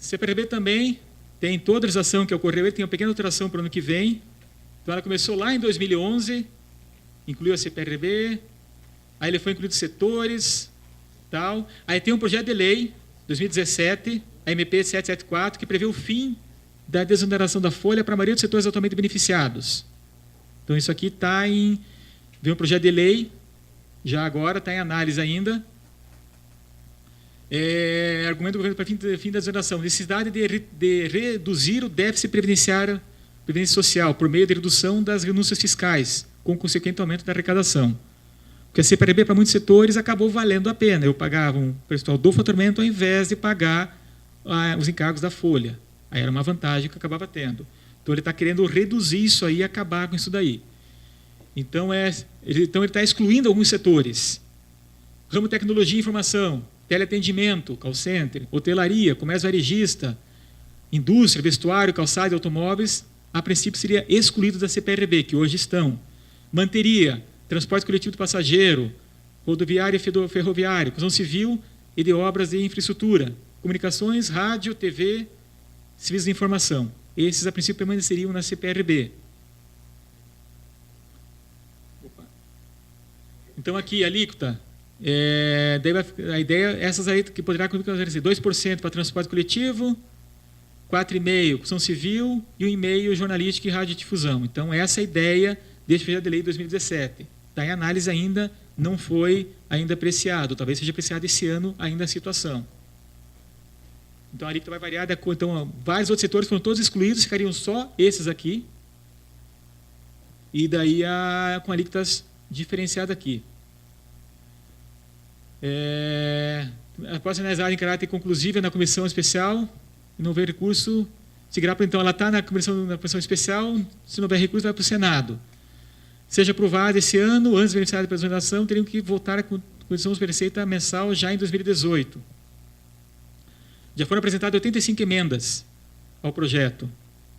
CPRB também tem toda a ação que ocorreu, ele tem uma pequena alteração para o ano que vem. Então, ela começou lá em 2011, incluiu a CPRB, aí ele foi incluído setores, tal. Aí tem um projeto de lei, 2017, a MP 774, que prevê o fim da desoneração da folha para a maioria dos setores atualmente beneficiados. Então, isso aqui está em... Vem um projeto de lei, já agora está em análise ainda. Argumento do governo para fim da desoneração. Necessidade de reduzir o déficit previdenciário, previdência social, por meio de redução das renúncias fiscais, com consequente aumento da arrecadação. Porque a CPRB, para muitos setores, acabou valendo a pena. Eu pagava um percentual do faturamento ao invés de pagar os encargos da folha. Aí era uma vantagem que acabava tendo. Então, ele está querendo reduzir isso aí e acabar com isso daí. Então, ele está excluindo alguns setores. Ramo tecnologia e informação, teleatendimento, call center, hotelaria, comércio varejista, indústria, vestuário, calçado e automóveis, a princípio seria excluído da CPRB, que hoje estão. Manteria transporte coletivo de passageiro, rodoviário e ferroviário, construção civil e de obras de infraestrutura, comunicações, rádio, TV, serviços de informação. Esses, a princípio, permaneceriam na CPRB. Então, aqui, a alíquota, a ideia, essas aí que poderá acontecer, 2% para transporte coletivo, 4,5% construção civil e 1,5% jornalística e radiodifusão. Então, essa é a ideia deste projeto de lei de 2017. Está em análise ainda, não foi ainda apreciado, talvez seja apreciado esse ano ainda a situação. Então, a alíquota vai variar, então, vários outros setores foram todos excluídos, ficariam só esses aqui, e daí com alíquotas diferenciadas aqui. Após ser analisada em caráter conclusivo na comissão especial, e não houver recurso, seguirá, então, ela está na comissão especial, se não houver recurso, vai para o Senado. Seja aprovada esse ano, antes do beneficiário da exoneração, teriam que voltar à condição de receita mensal já em 2018. Já foram apresentadas 85 emendas ao projeto.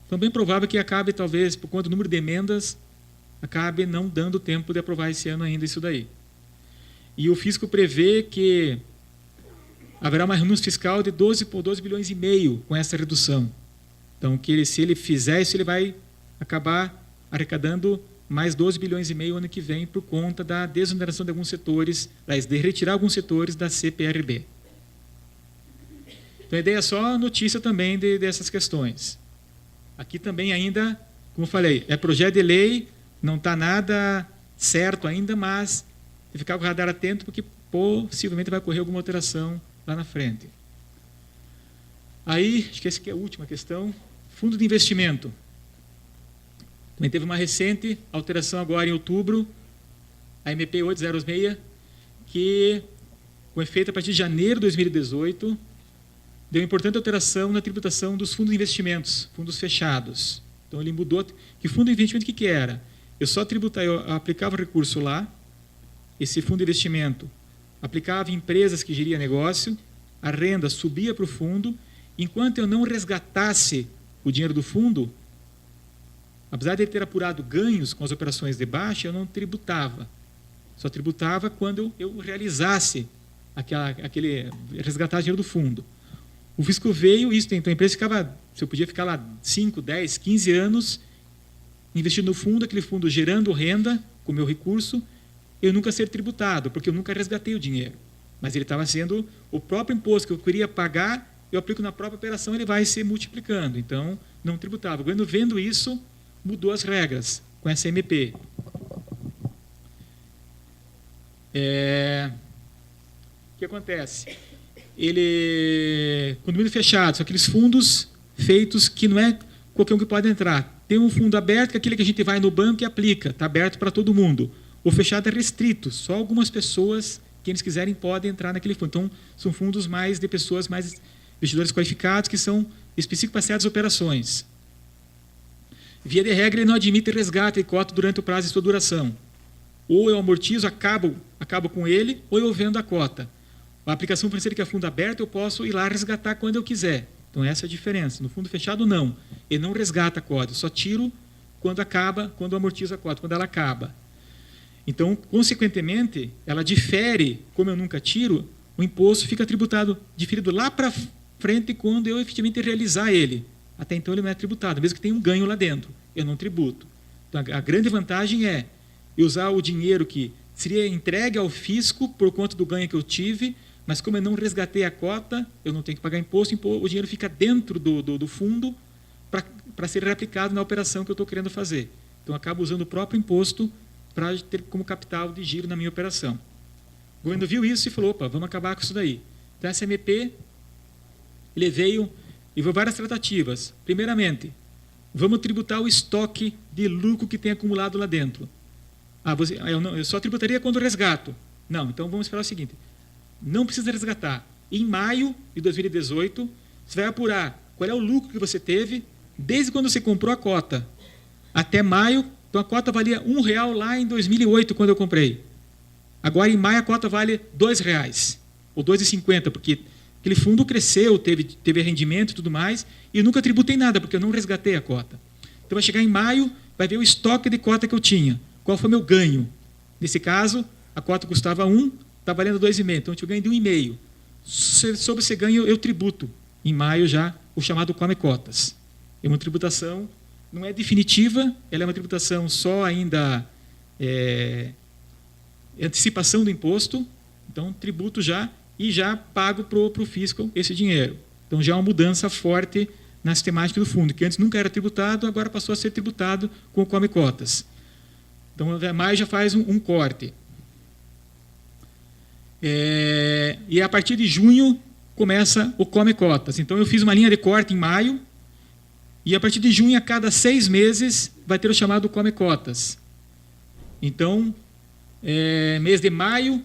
Então, bem provável que acabe, talvez, por conta do número de emendas, acabe não dando tempo de aprovar esse ano ainda isso daí. E o fisco prevê que haverá uma renúncia fiscal de 12 bilhões e meio com essa redução. Então, se ele fizer isso, ele vai acabar arrecadando mais 12 bilhões e meio ano que vem por conta da desoneração de alguns setores, de retirar alguns setores da CPRB. Então, a ideia é só notícia também dessas questões. Aqui também ainda, como eu falei, é projeto de lei, não está nada certo ainda, mas tem que ficar com o radar atento, porque possivelmente vai ocorrer alguma alteração lá na frente. Aí, acho que essa aqui é a última questão, fundo de investimento. Também teve uma recente alteração agora em outubro, a MP 806, que, com efeito a partir de janeiro de 2018, deu importante alteração na tributação dos fundos de investimentos, fundos fechados. Então, ele mudou. Que fundo de investimento, o que era? Eu aplicava o recurso lá, esse fundo de investimento aplicava em empresas que geriam negócio, a renda subia para o fundo, enquanto eu não resgatasse o dinheiro do fundo, apesar de ele ter apurado ganhos com as operações de baixa, eu não tributava. Só tributava quando eu realizasse aquele resgatar dinheiro do fundo. O fisco veio, então a empresa ficava, se eu podia ficar lá 5, 10, 15 anos, investindo no fundo, aquele fundo gerando renda com o meu recurso, eu nunca ser tributado, porque eu nunca resgatei o dinheiro. Mas ele estava sendo o próprio imposto que eu queria pagar, eu aplico na própria operação, ele vai se multiplicando. Então, não tributava. O governo, vendo isso, mudou as regras com essa MP. O que acontece? Condomínio fechado, são aqueles fundos feitos que não é qualquer um que pode entrar. Tem um fundo aberto, que é aquele que a gente vai no banco e aplica, está aberto para todo mundo. O fechado é restrito, só algumas pessoas que eles quiserem podem entrar naquele fundo. Então, são fundos mais de pessoas, mais investidores qualificados, que são específicos para certas operações. Via de regra, ele não admite resgate e cota durante o prazo de sua duração. Ou eu amortizo, acabo com ele, ou eu vendo a cota. A aplicação financeira que é fundo aberto, eu posso ir lá resgatar quando eu quiser. Então, essa é a diferença. No fundo fechado, não. Ele não resgata a cota, eu só tiro quando eu amortizo a cota, quando ela acaba. Então, consequentemente, ela difere, como eu nunca tiro, o imposto fica tributado, diferido lá para frente quando eu efetivamente realizar ele. Até então ele não é tributado, mesmo que tenha um ganho lá dentro, eu não tributo. Então, a grande vantagem é eu usar o dinheiro que seria entregue ao fisco por conta do ganho que eu tive, mas como eu não resgatei a cota, eu não tenho que pagar imposto, o dinheiro fica dentro do fundo para ser reaplicado na operação que eu estou querendo fazer. Então, eu acabo usando o próprio imposto para ter como capital de giro na minha operação. O governo viu isso e falou, opa, vamos acabar com isso daí. Então, essa MP, ele veio e veio várias tratativas. Primeiramente, vamos tributar o estoque de lucro que tem acumulado lá dentro. Eu só tributaria quando resgato. Não, então vamos esperar o seguinte, não precisa resgatar. Em maio de 2018, você vai apurar qual é o lucro que você teve desde quando você comprou a cota até maio. Então, a cota valia R$1 lá em 2008, quando eu comprei. Agora, em maio, a cota vale R$2, ou R$2,50, porque aquele fundo cresceu, teve rendimento e tudo mais, e eu nunca tributei nada, porque eu não resgatei a cota. Então, vai chegar em maio, vai ver o estoque de cota que eu tinha. Qual foi o meu ganho? Nesse caso, a cota custava 1, está valendo 2,5, então eu tive ganho de 1,5. Sobre esse ganho, eu tributo, em maio já, o chamado Come Cotas. É uma tributação, não é definitiva, ela é uma tributação só ainda antecipação do imposto, então tributo já e já pago para o fisco esse dinheiro. Então já é uma mudança forte na sistemática do fundo, que antes nunca era tributado, agora passou a ser tributado com o Come Cotas. Então, maio já faz um corte. E a partir de junho começa o Come Cotas. Então, eu fiz uma linha de corte em maio, e a partir de junho, a cada 6 meses, vai ter o chamado Come Cotas. Então, mês de maio,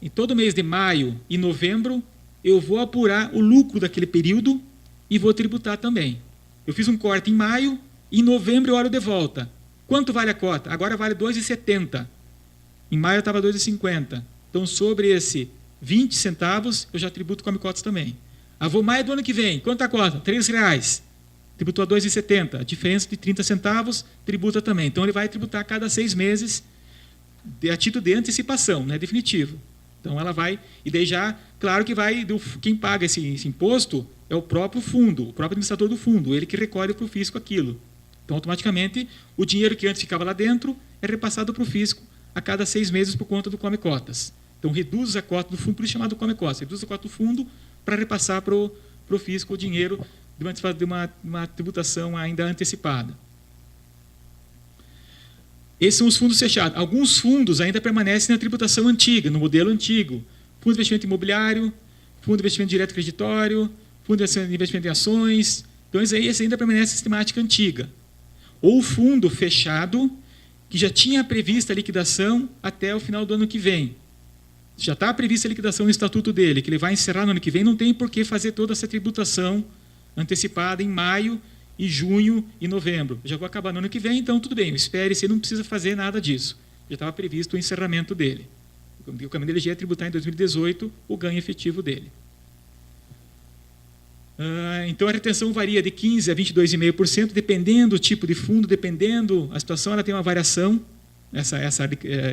em todo mês de maio e novembro, eu vou apurar o lucro daquele período e vou tributar também. Eu fiz um corte em maio, e em novembro eu olho de volta. Quanto vale a cota? Agora vale R$2,70. Em maio estava R$2,50. Então, sobre esse 20 centavos, eu já tributo Come Cotas também. Vou maio do ano que vem. Quanto a cota? R$3. Tributou a R$2,70. A diferença de 30 centavos, tributa também. Então, ele vai tributar a cada 6 meses a título de antecipação, não é definitivo. Então, ela vai... E daí já, claro que vai... Quem paga esse imposto é o próprio fundo, o próprio administrador do fundo, ele que recolhe para o fisco aquilo. Então, automaticamente, o dinheiro que antes ficava lá dentro é repassado para o fisco a cada 6 meses por conta do Come Cotas. Então, reduz a cota do fundo, por isso chamado Come Cotas, reduz a cota do fundo para repassar para o fisco o dinheiro de uma tributação ainda antecipada. Esses são os fundos fechados. Alguns fundos ainda permanecem na tributação antiga, no modelo antigo. Fundo de investimento imobiliário, fundo de investimento direto creditório, fundo de investimento em ações. Então, esse ainda permanece na sistemática antiga. Ou fundo fechado, que já tinha prevista a liquidação até o final do ano que vem. Já está prevista a liquidação no estatuto dele, que ele vai encerrar no ano que vem, não tem por que fazer toda essa tributação antecipada em maio, e junho e novembro. Já vou acabar no ano que vem, então tudo bem, espere, você não precisa fazer nada disso. Já estava previsto o encerramento dele. O caminho dele já ia tributar em 2018 o ganho efetivo dele. Então, a retenção varia de 15% a 22,5%, dependendo do tipo de fundo, dependendo a situação, ela tem uma variação,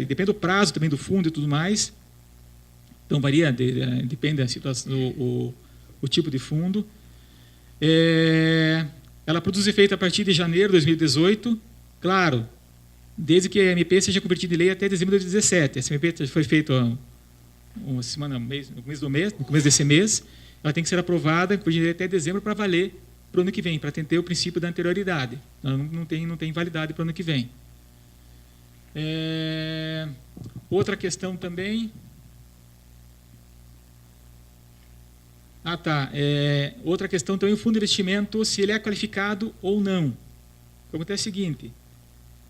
depende do prazo também do fundo e tudo mais. Então, varia, depende da situação, o tipo de fundo. Ela produz efeito a partir de janeiro de 2018, claro, desde que a MP seja convertida em lei até dezembro de 2017. Essa MP foi feita uma semana, no começo desse mês. Ela tem que ser aprovada até dezembro para valer para o ano que vem, para ter o princípio da anterioridade. Ela não tem validade para o ano que vem. Outra questão também... outra questão também, o fundo de investimento, se ele é qualificado ou não. O que acontece é o seguinte,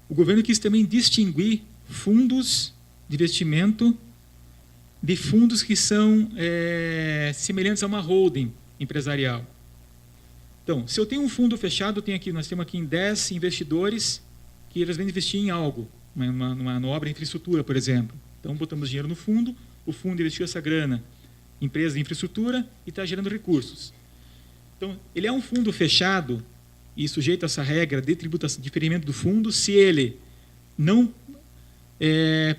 o governo quis também distinguir fundos de investimento de fundos que são semelhantes a uma holding empresarial. Então, se eu tenho um fundo fechado, nós temos aqui em 10 investidores que eles vão investir em algo, numa obra de infraestrutura, por exemplo. Então, botamos dinheiro no fundo, o fundo investiu essa grana em empresa de infraestrutura e está gerando recursos. Então, ele é um fundo fechado e sujeito a essa regra de tributação, diferimento do fundo, se ele não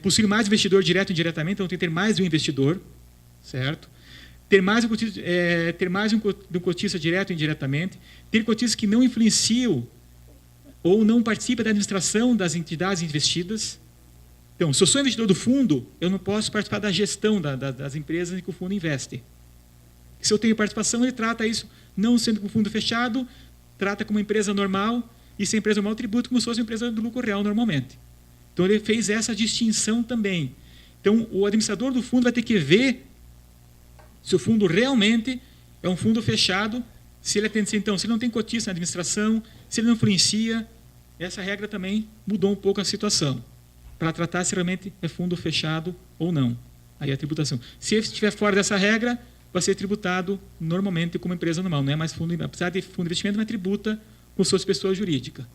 possui mais investidor direto ou indiretamente, então tem que ter mais de um investidor, certo? ter mais de um cotista direto ou indiretamente, ter cotistas que não influenciam ou não participam da administração das entidades investidas. Então, se eu sou investidor do fundo, eu não posso participar da gestão das empresas em que o fundo investe. Se eu tenho participação, ele trata isso, não sendo com fundo fechado, trata como uma empresa normal, e se a empresa normal tributa como se fosse uma empresa do lucro real normalmente. Então, ele fez essa distinção também. Então, o administrador do fundo vai ter que ver se o fundo realmente é um fundo fechado, se ele atende, então, se ele não tem cotista na administração, se ele não influencia, essa regra também mudou um pouco a situação, para tratar se realmente é fundo fechado ou não. Aí a tributação. Se ele estiver fora dessa regra, vai ser tributado normalmente como empresa normal, não é mais fundo, apesar de fundo de investimento, mas tributa como se fosse pessoa jurídica.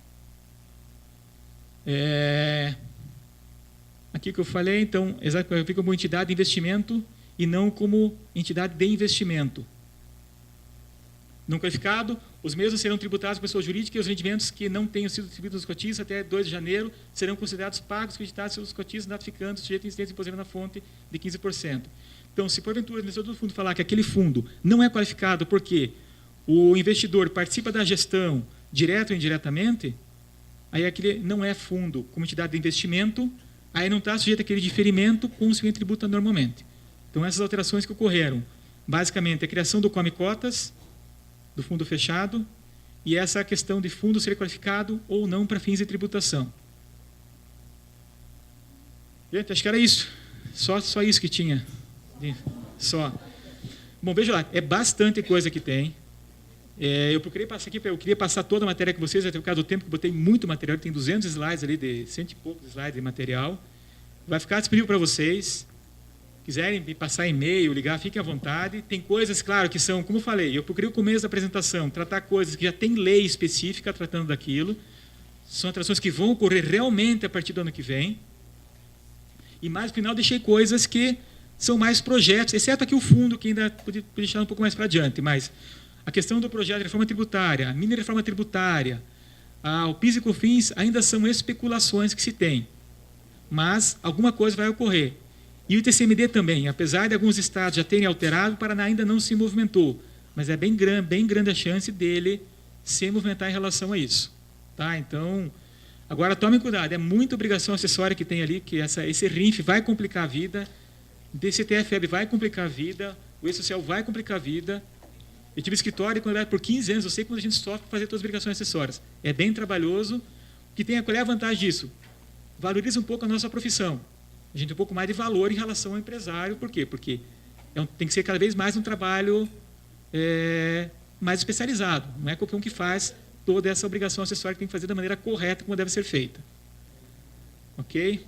Aqui que eu falei, então, fica como entidade de investimento e não como entidade de investimento. Não qualificado, os mesmos serão tributados por pessoa jurídica e os rendimentos que não tenham sido distribuídos aos cotistas até 2 de janeiro serão considerados pagos, creditados pelos cotistas, notificando sujeito a incidência impositiva na fonte de 15%. Então, se porventura o administrador do fundo falar que aquele fundo não é qualificado porque o investidor participa da gestão direto ou indiretamente, aí aquele não é fundo como entidade de investimento, aí não está sujeito àquele diferimento como se tributa normalmente. Então, essas alterações que ocorreram, basicamente, a criação do Come Cotas, do fundo fechado, e essa questão de fundo ser qualificado ou não para fins de tributação. Gente, acho que era isso. Só isso que tinha. Só. Bom, veja lá, é bastante coisa que tem. Eu procurei passar aqui, eu queria passar toda a matéria com vocês, até por causa do tempo que eu botei muito material, tem 200 slides ali, de 100 e poucos slides de material. Vai ficar disponível para vocês. Quiserem me passar e-mail, ligar, fiquem à vontade. Tem coisas, claro, que são, como eu falei, eu procurei o começo da apresentação, tratar coisas que já tem lei específica tratando daquilo. São atrações que vão ocorrer realmente a partir do ano que vem. E mais no final deixei coisas que são mais projetos, exceto aqui o fundo, que ainda podia deixar um pouco mais para adiante, mas a questão do projeto de reforma tributária, a mini reforma tributária, o PIS e COFINS ainda são especulações que se tem. Mas alguma coisa vai ocorrer. E o ITCMD também, apesar de alguns estados já terem alterado, o Paraná ainda não se movimentou. Mas é bem grande a chance dele se movimentar em relação a isso. Tá? Então, agora tomem cuidado, é muita obrigação acessória que tem ali, que esse RINF vai complicar a vida, DCTF-EB vai complicar a vida, o E-Social vai complicar a vida. Eu tive escritório por 15 anos, eu sei quando a gente sofre para fazer todas as obrigações acessórias. É bem trabalhoso. O que tem, qual é a vantagem disso? Valoriza um pouco a nossa profissão. A gente tem um pouco mais de valor em relação ao empresário. Por quê? Porque tem que ser cada vez mais um trabalho mais especializado. Não é qualquer um que faz toda essa obrigação acessória, que tem que fazer da maneira correta, como deve ser feita. Ok?